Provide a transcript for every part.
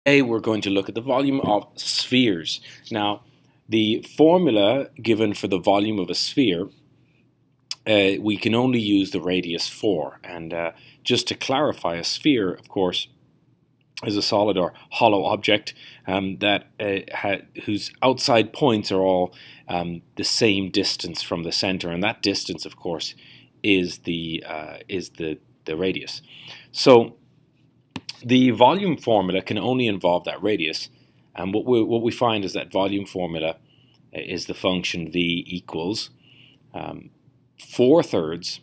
Today we're going to look at the volume of spheres. Now, the formula given for the volume of a sphere, we can only use the radius for. And just to clarify, a sphere, of course, is a solid or hollow object whose outside points are all the same distance from the center, and that distance, of course, is the radius. So the volume formula can only involve that radius, and what we find is that volume formula is the function v equals 4/3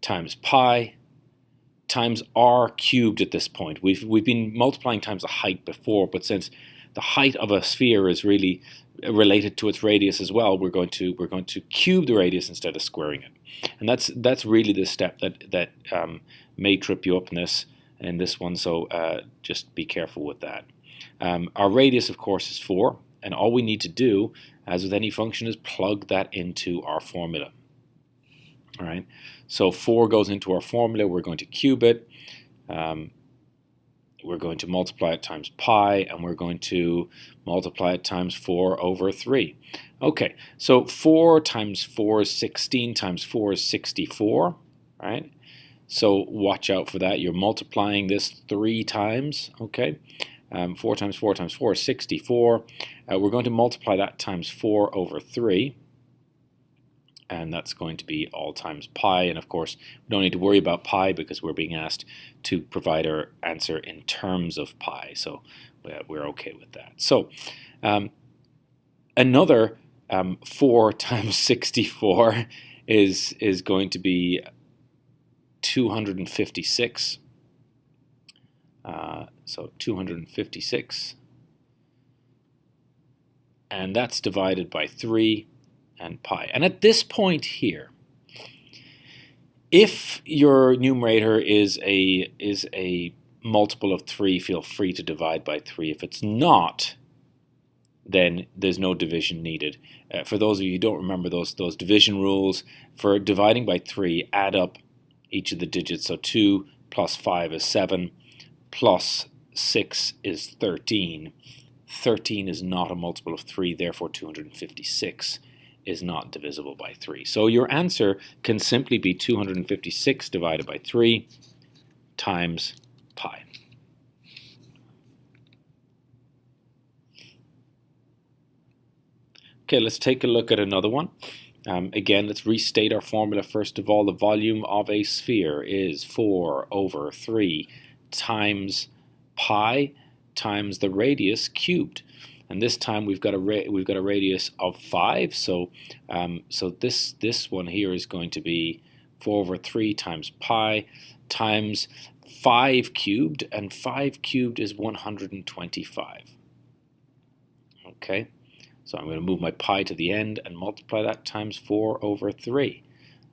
times pi times r cubed at this point. We've been multiplying times the height before, but since the height of a sphere is really related to its radius as well, we're going to cube the radius instead of squaring it, and that's really the step that may trip you up in this one. So just be careful with that. Our radius, of course, is 4, and all we need to do, as with any function, is plug that into our formula. All right, so 4 goes into our formula. We're going to cube it. We're going to multiply it times pi, and we're going to multiply it times 4/3. Okay, so 4 times 4 is 16, times 4 is 64, right? So watch out for that. You're multiplying this 3 times, okay? 4 times 4 times 4 is 64. We're going to multiply that times 4/3. And that's going to be all times pi. And of course, we don't need to worry about pi because we're being asked to provide our answer in terms of pi. So we're okay with that. So another 4 times 64 is going to be 256. So 256. And that's divided by 3. And pi. And at this point here, if your numerator is a multiple of 3, feel free to divide by 3. If it's not, then there's no division needed. For those of you who don't remember those division rules, for dividing by 3, add up each of the digits. So 2 plus 5 is 7, plus 6 is 13. 13 is not a multiple of 3, therefore 256 is not divisible by 3. So your answer can simply be 256 divided by 3 times pi. Okay, let's take a look at another one. Again, let's restate our formula first of all. The volume of a sphere is 4/3 times pi times the radius cubed. And this time we've got a radius of 5, so this one here is going to be 4/3 times pi times 5 cubed, and 5 cubed is 125. Okay, so I'm going to move my pi to the end and multiply that times 4/3.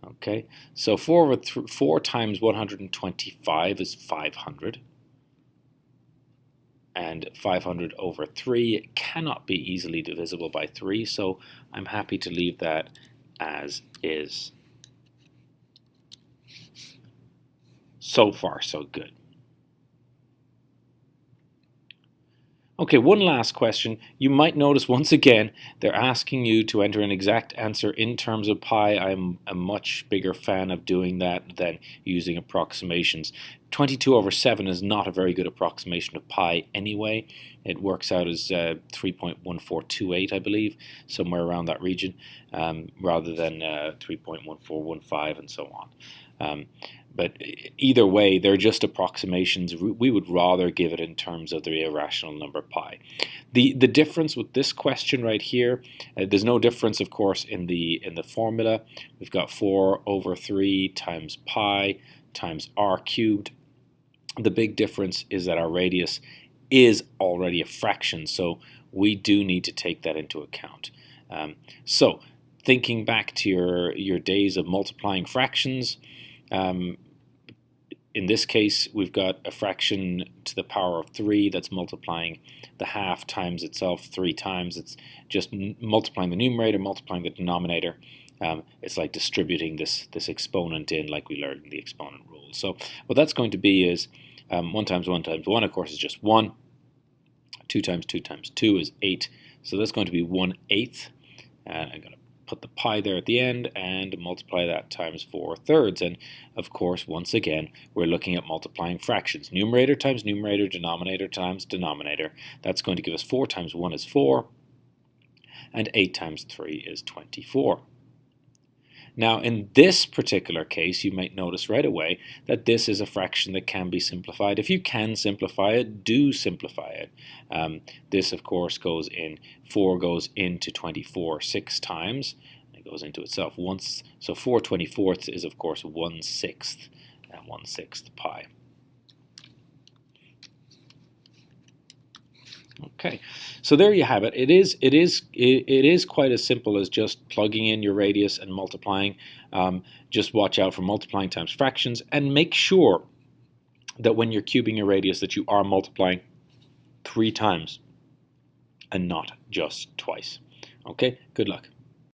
Okay, so 4 times 125 is 500. And 500/3 cannot be easily divisible by 3, so I'm happy to leave that as is. So far, so good. Okay, one last question. You might notice once again they're asking you to enter an exact answer in terms of pi. I'm a much bigger fan of doing that than using approximations. 22/7 is not a very good approximation of pi anyway. It works out as 3.1428, I believe, somewhere around that region, rather than 3.1415 and so on. But either way, they're just approximations. We would rather give it in terms of the irrational number pi. The difference with this question right here, there's no difference, of course, in the formula. We've got 4/3 times pi times r cubed. The big difference is that our radius is already a fraction, so we do need to take that into account. So thinking back to your days of multiplying fractions, in this case, we've got a fraction to the power of 3 that's multiplying the half times itself 3 times. It's just multiplying the numerator, multiplying the denominator. It's like distributing this exponent in, like we learned in the exponent rule. So what that's going to be is 1 times 1 times 1, of course, is just 1. 2 times 2 times 2 is 8. So that's going to be 1/8. And I'm going to put the pi there at the end and multiply that times 4/3. And of course, once again, we're looking at multiplying fractions. Numerator times numerator, denominator times denominator. That's going to give us 4 times 1 is 4. And 8 times 3 is 24. Now, in this particular case, you might notice right away that this is a fraction that can be simplified. If you can simplify it, do simplify it. This, of course, goes in, 4 goes into 24 6 times. It goes into itself once. So 4/24 is, of course, 1/6, and 1/6 pi. Okay, so there you have it. It is quite as simple as just plugging in your radius and multiplying. Just watch out for multiplying times fractions, and make sure that when you're cubing your radius that you are multiplying 3 times and not just twice. Okay, good luck.